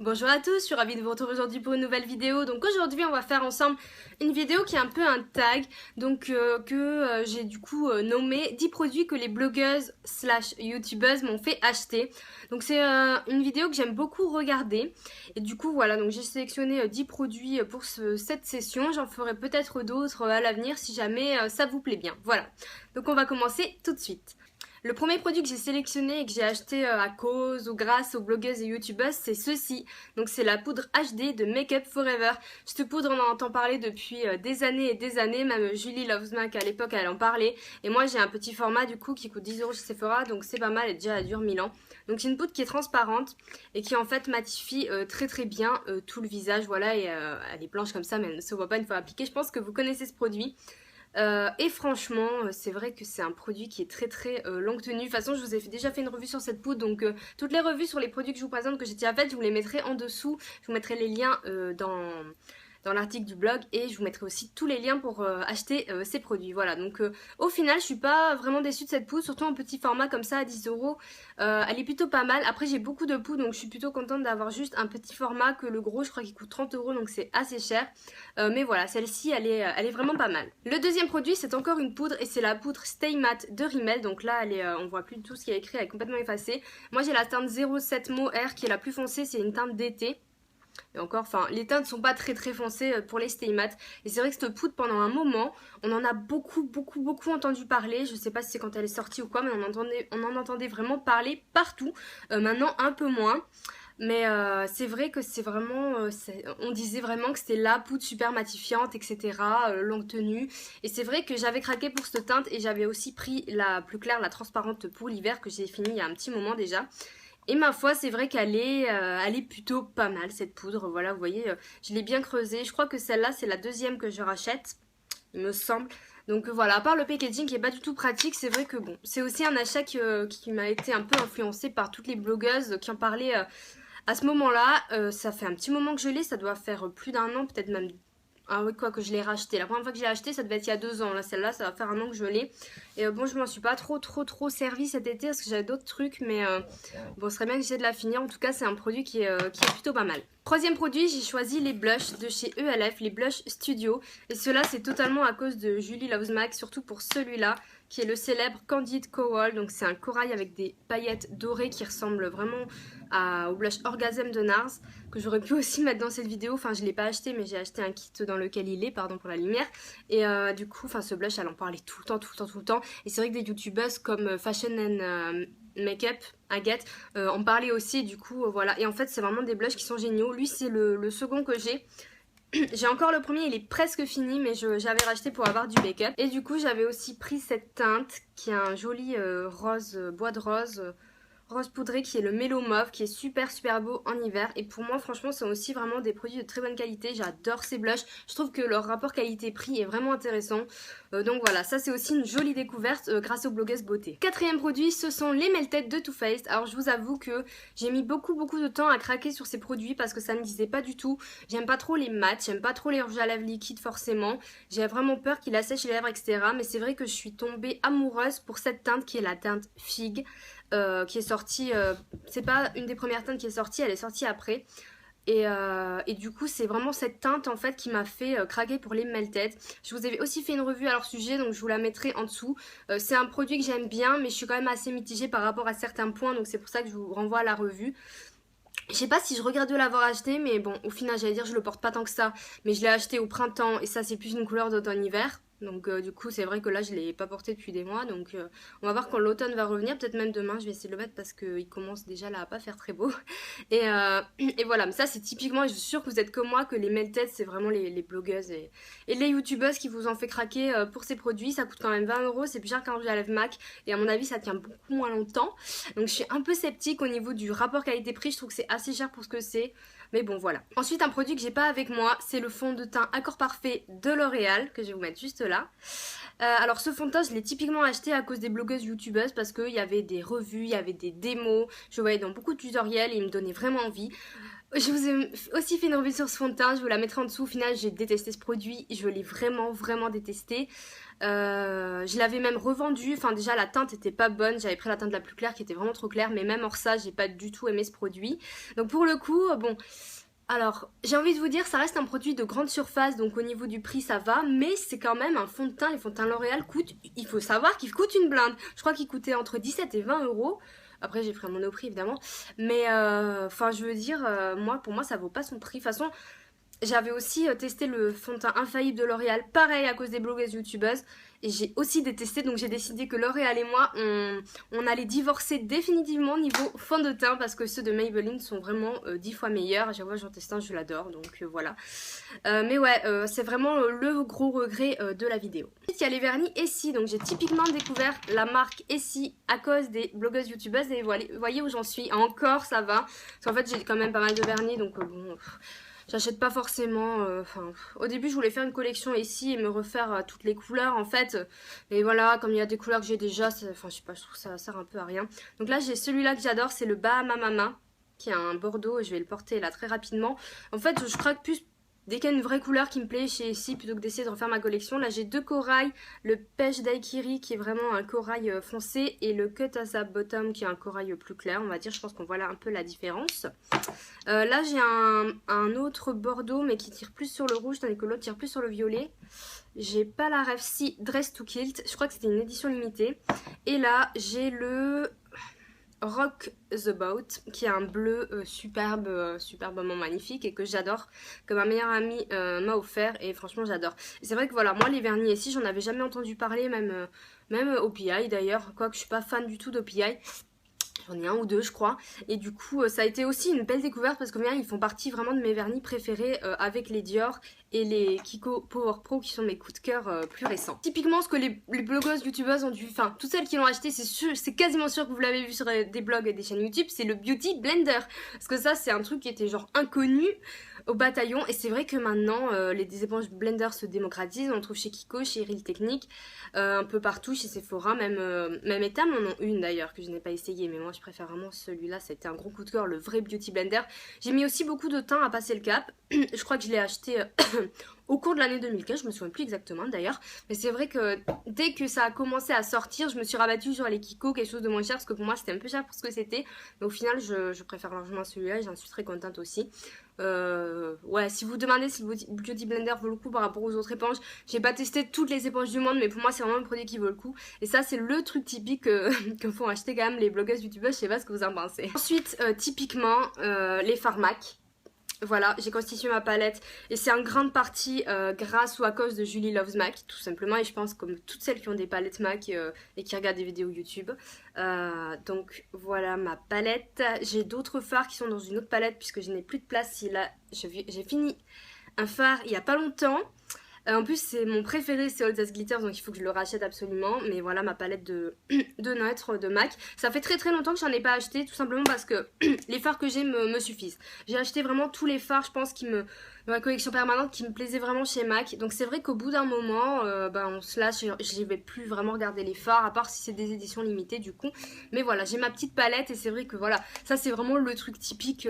Bonjour à tous, je suis ravie de vous retrouver aujourd'hui pour une nouvelle vidéo. Donc aujourd'hui on va faire ensemble une vidéo qui est un peu un tag, donc que j'ai du coup nommé 10 produits que les blogueuses slash youtubeuses m'ont fait acheter. Donc c'est une vidéo que j'aime beaucoup regarder. Et du coup voilà, donc j'ai sélectionné 10 produits pour cette session. J'en ferai peut-être d'autres à l'avenir si jamais ça vous plaît bien. Voilà, donc on va commencer tout de suite. Le premier produit que j'ai sélectionné et que j'ai acheté à cause ou grâce aux blogueuses et youtubeuses, c'est ceci. Donc c'est la poudre HD de Make Up Forever. Cette poudre, on en entend parler depuis des années et des années. Même Julie Loves Mac à l'époque, elle en parlait. Et moi, j'ai un petit format du coup qui coûte 10 € chez Sephora, donc c'est pas mal. Et déjà, elle dure 1000 ans. Donc c'est une poudre qui est transparente et qui en fait matifie très très bien tout le visage. Voilà, et elle est blanche comme ça, mais elle ne se voit pas une fois appliquée. Je pense que vous connaissez ce produit. Et franchement, c'est vrai que c'est un produit qui est très très longue tenue. De toute façon, je vous ai déjà fait une revue sur cette poudre, donc toutes les revues sur les produits que je vous présente que j'ai déjà faites, je vous les mettrai en dessous. Je vous mettrai les liens dans l'article du blog et je vous mettrai aussi tous les liens pour acheter ces produits. Voilà, donc au final, je suis pas vraiment déçue de cette poudre, surtout en petit format comme ça à 10 €. Elle est plutôt pas mal. Après, j'ai beaucoup de poudres, donc je suis plutôt contente d'avoir juste un petit format que le gros, je crois qu'il coûte 30 €, donc c'est assez cher. Mais voilà, celle-ci, elle est vraiment pas mal. Le deuxième produit, c'est encore une poudre et c'est la poudre Stay Matte de Rimmel. Donc là, on voit plus du tout ce qu'il y a écrit, elle est complètement effacée. Moi, j'ai la teinte 07 Mo R qui est la plus foncée, c'est une teinte d'été. Et encore, enfin, les teintes sont pas très très foncées pour les Stay Matte. Et c'est vrai que cette poudre, pendant un moment, on en a beaucoup entendu parler. Je sais pas si c'est quand elle est sortie ou quoi, mais on en entendait vraiment parler partout. Maintenant, un peu moins. Mais c'est vrai que c'est vraiment, on disait vraiment que c'était la poudre super matifiante, etc., longue tenue. Et c'est vrai que j'avais craqué pour cette teinte et j'avais aussi pris la plus claire, la transparente pour l'hiver que j'ai fini il y a un petit moment déjà. Et ma foi, c'est vrai elle est plutôt pas mal cette poudre. Voilà, vous voyez, je l'ai bien creusée. Je crois que celle-là, c'est la deuxième que je rachète, il me semble. Donc voilà, à part le packaging qui est pas du tout pratique, c'est vrai que bon, c'est aussi un achat qui m'a été un peu influencé par toutes les blogueuses qui en parlaient à ce moment-là. Ça fait un petit moment que je l'ai, ça doit faire plus d'un an, peut-être même. Ah oui, quoi que je l'ai racheté. La première fois que je l'ai acheté, ça devait être il y a 2 ans. Là, celle-là, ça va faire un an que je l'ai. Et bon, je m'en suis pas trop servi cet été parce que j'avais d'autres trucs. Mais bon, ce serait bien que j'essaie de la finir. En tout cas, c'est un produit qui est plutôt pas mal. Troisième produit, j'ai choisi les blushs de chez ELF, les blushs studio. Et cela, c'est totalement à cause de Julie Loves Mac, surtout pour celui-là, qui est le célèbre Candid Coral. Donc, c'est un corail avec des paillettes dorées qui ressemblent vraiment au blush Orgasm de NARS, que j'aurais pu aussi mettre dans cette vidéo. Enfin, je l'ai pas acheté, mais j'ai acheté un kit dans lequel il est, pardon pour la lumière. Et du coup, enfin, ce blush, elle en parlait tout le temps. Et c'est vrai que des youtubeuses comme Fashion and Makeup, Agathe, en parlaient aussi. Du coup, voilà. Et en fait, c'est vraiment des blushs qui sont géniaux. Lui, c'est le second que j'ai. J'ai encore le premier, il est presque fini, mais j'avais racheté pour avoir du make-up. Et du coup, j'avais aussi pris cette teinte qui a un joli rose, bois de rose. Rose poudré qui est le Mellow Mauve, qui est super beau en hiver. Et pour moi, franchement, ce sont aussi vraiment des produits de très bonne qualité. J'adore ces blushs. Je trouve que leur rapport qualité-prix est vraiment intéressant. Donc voilà, ça c'est aussi une jolie découverte grâce aux blogueuses beauté. Quatrième produit, ce sont les Melted de Too Faced. Alors je vous avoue que j'ai mis beaucoup de temps à craquer sur ces produits parce que ça me disait pas du tout. J'aime pas trop les mats, j'aime pas trop les rouges à lèvres liquides forcément. J'ai vraiment peur qu'il assèche les lèvres, etc. Mais c'est vrai que je suis tombée amoureuse pour cette teinte qui est la teinte Figue. Qui est sortie, c'est pas une des premières teintes qui est sortie, elle est sortie après. Et du coup, c'est vraiment cette teinte en fait qui m'a fait craquer pour les Melted. Je vous avais aussi fait une revue à leur sujet, donc je vous la mettrai en dessous. C'est un produit que j'aime bien, mais je suis quand même assez mitigée par rapport à certains points, donc c'est pour ça que je vous renvoie à la revue. Je sais pas si je regrette de l'avoir acheté, mais bon, au final, j'allais dire, je le porte pas tant que ça. Mais je l'ai acheté au printemps et ça, c'est plus une couleur d'automne-hiver. Donc du coup, c'est vrai que là, je l'ai pas porté depuis des mois. Donc on va voir quand l'automne va revenir. Peut-être même demain, je vais essayer de le mettre parce qu'il commence déjà là à pas faire très beau. Et voilà, mais ça, c'est typiquement, et je suis sûre que vous êtes comme moi, que les Melted, c'est vraiment les blogueuses et les youtubeuses qui vous en fait craquer pour ces produits. Ça coûte quand même 20 €, c'est plus cher qu'un rouge à lèvres MAC. Et à mon avis, ça tient beaucoup moins longtemps. Donc je suis un peu sceptique au niveau du rapport qualité-prix. Je trouve que c'est assez cher pour ce que c'est. Mais bon, voilà. Ensuite, un produit que j'ai pas avec moi, c'est le fond de teint Accord Parfait de L'Oréal, que je vais vous mettre juste là. Alors ce fond de teint, je l'ai typiquement acheté à cause des blogueuses youtubeuses parce qu'il y avait des revues, il y avait des démos, je voyais dans beaucoup de tutoriels et il me donnait vraiment envie. Je vous ai aussi fait une revue sur ce fond de teint, je vous la mettrai en dessous. Au final, j'ai détesté ce produit, je l'ai vraiment détesté. Je l'avais même revendu, enfin déjà la teinte était pas bonne, j'avais pris la teinte la plus claire qui était vraiment trop claire, mais même hors ça, j'ai pas du tout aimé ce produit. Donc pour le coup, bon... Alors, j'ai envie de vous dire, ça reste un produit de grande surface, donc au niveau du prix, ça va, mais c'est quand même un fond de teint. Les fonds de teint L'Oréal coûtent, il faut savoir qu'ils coûtent une blinde. Je crois qu'ils coûtaient entre 17 et 20 euros. Après, j'ai pris un monoprix, évidemment. Mais, enfin, je veux dire, moi, pour moi, ça vaut pas son prix. De toute façon, j'avais aussi testé le fond de teint infaillible de L'Oréal, pareil à cause des blogueuses youtubeuses. Et j'ai aussi détesté, donc j'ai décidé que L'Oréal et moi, on allait divorcer définitivement niveau fond de teint parce que ceux de Maybelline sont vraiment 10 fois meilleurs. À chaque fois que j'en teste un, je l'adore, donc voilà. Mais ouais, c'est vraiment le gros regret de la vidéo. Ensuite, il y a les vernis Essie, donc j'ai typiquement découvert la marque Essie à cause des blogueuses youtubeuses. Et vous voyez où j'en suis, encore ça va. Parce qu'en fait, j'ai quand même pas mal de vernis, donc bon... J'achète pas forcément, au début je voulais faire une collection ici et me refaire toutes les couleurs en fait. Mais voilà, comme il y a des couleurs que j'ai déjà, enfin je sais pas, je trouve que ça sert un peu à rien. Donc là j'ai celui-là que j'adore, c'est le Bahama Mama, qui est un bordeaux et je vais le porter là très rapidement. En fait je craque plus dès qu'il y a une vraie couleur qui me plaît chez ici plutôt que d'essayer de refaire ma collection. Là j'ai deux corails, le Pêche Daiquiri qui est vraiment un corail foncé et le Cut Asa Bottom qui est un corail plus clair on va dire. Je pense qu'on voit là un peu la différence. Là j'ai un autre bordeaux mais qui tire plus sur le rouge tandis que l'autre tire plus sur le violet. J'ai pas la rêve si Dress to Kilt, je crois que c'était une édition limitée. Et là j'ai le Rock the Boat qui est un bleu superbement magnifique et que j'adore, que ma meilleure amie m'a offert et franchement j'adore. C'est vrai que voilà, moi les vernis ici j'en avais jamais entendu parler, même OPI d'ailleurs, quoique je suis pas fan du tout d'OPI. J'en ai un ou deux je crois et du coup ça a été aussi une belle découverte parce que bien ils font partie vraiment de mes vernis préférés avec les Dior et les Kiko Power Pro qui sont mes coups de cœur plus récents. Typiquement ce que les blogueuses youtubeuses ont dû, enfin toutes celles qui l'ont acheté c'est quasiment sûr que vous l'avez vu sur des blogs et des chaînes YouTube, c'est le Beauty Blender. Parce que ça c'est un truc qui était genre inconnu au bataillon et c'est vrai que maintenant les éponges blender se démocratisent, on le trouve chez Kiko, chez Real Technique, un peu partout, chez Sephora, même Etam en ont une d'ailleurs que je n'ai pas essayé mais moi je préfère vraiment celui-là, c'était un gros coup de cœur, le vrai Beauty Blender. J'ai mis aussi beaucoup de temps à passer le cap, je crois que je l'ai acheté au cours de l'année 2015, je me souviens plus exactement d'ailleurs, mais c'est vrai que dès que ça a commencé à sortir, je me suis rabattue sur les Kiko, quelque chose de moins cher, parce que pour moi c'était un peu cher pour ce que c'était, mais au final je préfère largement celui-là et j'en suis très contente aussi. Ouais, si vous demandez si le Beauty Blender vaut le coup par rapport aux autres éponges, j'ai pas testé toutes les éponges du monde, mais pour moi c'est vraiment un produit qui vaut le coup. Et ça c'est le truc typique que font acheter quand même les blogueuses youtubeuses, je sais pas ce que vous en pensez. Ensuite, typiquement, les fards MAC. Voilà, j'ai constitué ma palette et c'est en grande partie grâce ou à cause de Julie Loves MAC, tout simplement. Et je pense comme toutes celles qui ont des palettes MAC et qui regardent des vidéos YouTube. Donc voilà ma palette. J'ai d'autres fards qui sont dans une autre palette puisque je n'ai plus de place. Si là, j'ai fini un fard il n'y a pas longtemps. En plus c'est mon préféré, c'est All That Glitters, donc il faut que je le rachète absolument. Mais voilà ma palette de neutre de MAC. Ça fait très longtemps que j'en ai pas acheté, tout simplement parce que les fards que j'ai me suffisent. J'ai acheté vraiment tous les fards, je pense, dans ma collection permanente, qui me plaisaient vraiment chez MAC. Donc c'est vrai qu'au bout d'un moment, on se lâche, je vais plus vraiment regarder les fards, à part si c'est des éditions limitées du coup. Mais voilà, j'ai ma petite palette et c'est vrai que voilà, ça c'est vraiment le truc typique...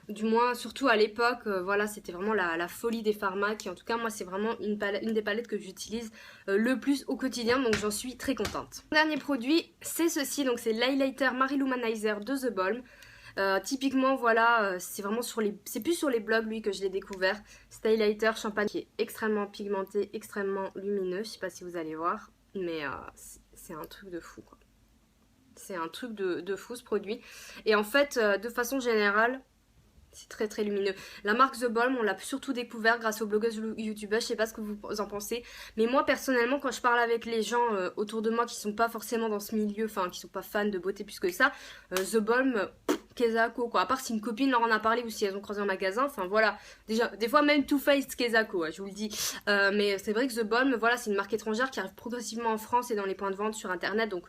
du moins surtout à l'époque, voilà, c'était vraiment la folie des fards MAC. Et en tout cas moi c'est vraiment une des palettes que j'utilise le plus au quotidien, donc j'en suis très contente. Le dernier produit c'est ceci, donc c'est l'highlighter Marilumanizer de The Balm. Typiquement voilà, c'est vraiment c'est plus sur les blogs lui que je l'ai découvert. Cet highlighter champagne qui est extrêmement pigmenté, extrêmement lumineux, je sais pas si vous allez voir, mais c'est un truc de fou quoi. C'est un truc de fou ce produit. Et en fait de façon générale, c'est très lumineux. La marque The Balm, on l'a surtout découvert grâce aux blogueuses youtubeuses, je sais pas ce que vous en pensez. Mais moi personnellement, quand je parle avec les gens autour de moi qui sont pas forcément dans ce milieu, enfin qui sont pas fans de beauté plus que ça, The Balm, Kezako quoi. À part si une copine leur en a parlé ou si elles ont croisé en magasin, enfin voilà. Déjà, des fois même Too Faced Kezako, je vous le dis. Mais c'est vrai que The Balm, voilà, c'est une marque étrangère qui arrive progressivement en France et dans les points de vente sur internet, donc...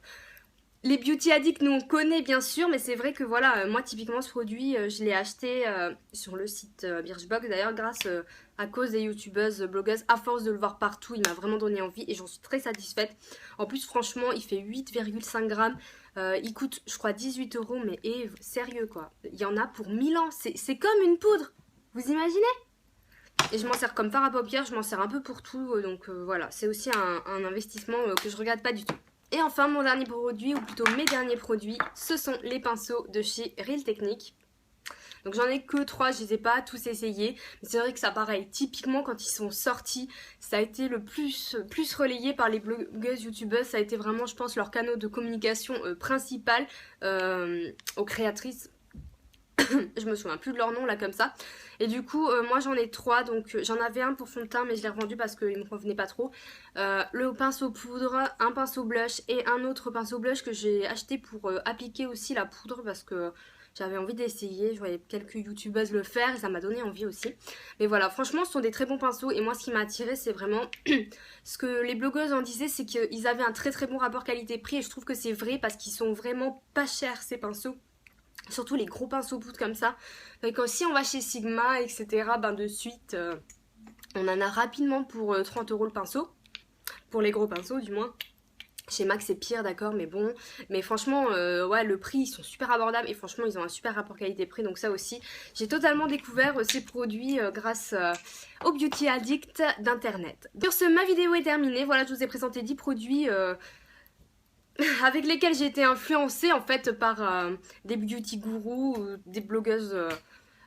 Les beauty addicts, nous on connaît bien sûr, mais c'est vrai que voilà, moi typiquement ce produit, je l'ai acheté sur le site Birchbox d'ailleurs grâce à cause des youtubeuses, blogueuses, à force de le voir partout, il m'a vraiment donné envie et j'en suis très satisfaite. En plus franchement, il fait 8,5 grammes, il coûte je crois 18 euros, mais sérieux quoi, il y en a pour 1000 ans, c'est comme une poudre, vous imaginez? Et je m'en sers comme fard à paupières, je m'en sers un peu pour tout, donc voilà, c'est aussi un investissement que je regarde pas du tout. Et enfin, mon dernier produit, ou plutôt mes derniers produits, ce sont les pinceaux de chez Real Techniques. Donc j'en ai que 3, je les ai pas tous essayés. Mais c'est vrai que ça pareil, typiquement quand ils sont sortis, ça a été le plus relayé par les blogueuses, youtubeuses. Ça a été vraiment, je pense, leur canal de communication principal aux créatrices. Je me souviens plus de leur nom là comme ça. Et du coup moi j'en ai 3, donc j'en avais un pour fond de teint mais je l'ai revendu parce qu'il me convenait pas trop. Le pinceau poudre, un pinceau blush et un autre pinceau blush que j'ai acheté pour appliquer aussi la poudre parce que j'avais envie d'essayer, je voyais quelques youtubeuses le faire et ça m'a donné envie aussi. Mais voilà, franchement ce sont des très bons pinceaux et moi ce qui m'a attiré c'est vraiment ce que les blogueuses en disaient, c'est qu'ils avaient un très très bon rapport qualité-prix et je trouve que c'est vrai parce qu'ils sont vraiment pas chers ces pinceaux. Surtout les gros pinceaux poudre comme ça. Donc si on va chez Sigma, etc., ben de suite, on en a rapidement pour 30 euros le pinceau. Pour les gros pinceaux du moins. Chez MAC c'est pire, d'accord, mais bon. Mais franchement, ouais, le prix, ils sont super abordables. Et franchement, ils ont un super rapport qualité-prix. Donc ça aussi, j'ai totalement découvert ces produits grâce aux beauty addicts d'internet. Sur ce, ma vidéo est terminée. Voilà, je vous ai présenté 10 produits... avec lesquels j'ai été influencée en fait par des beauty gourous ou des blogueuses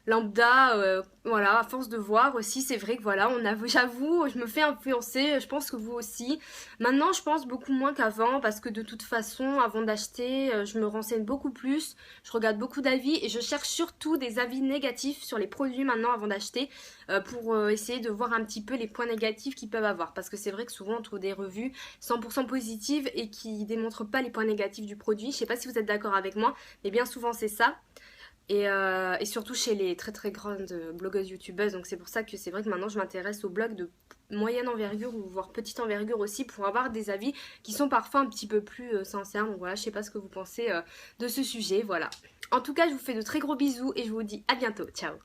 lambda, voilà, à force de voir aussi, c'est vrai que voilà, j'avoue, je me fais influencer, je pense que vous aussi. Maintenant, je pense beaucoup moins qu'avant, parce que de toute façon, avant d'acheter, je me renseigne beaucoup plus, je regarde beaucoup d'avis, et je cherche surtout des avis négatifs sur les produits maintenant avant d'acheter, pour essayer de voir un petit peu les points négatifs qu'ils peuvent avoir, parce que c'est vrai que souvent on trouve des revues 100% positives et qui démontrent pas les points négatifs du produit. Je sais pas si vous êtes d'accord avec moi, mais bien souvent c'est ça. Et surtout chez les très très grandes blogueuses youtubeuses, donc c'est pour ça que c'est vrai que maintenant je m'intéresse aux blogs de moyenne envergure ou voire petite envergure aussi pour avoir des avis qui sont parfois un petit peu plus sincères. Donc voilà, je sais pas ce que vous pensez de ce sujet, voilà. En tout cas, je vous fais de très gros bisous et je vous dis à bientôt, ciao.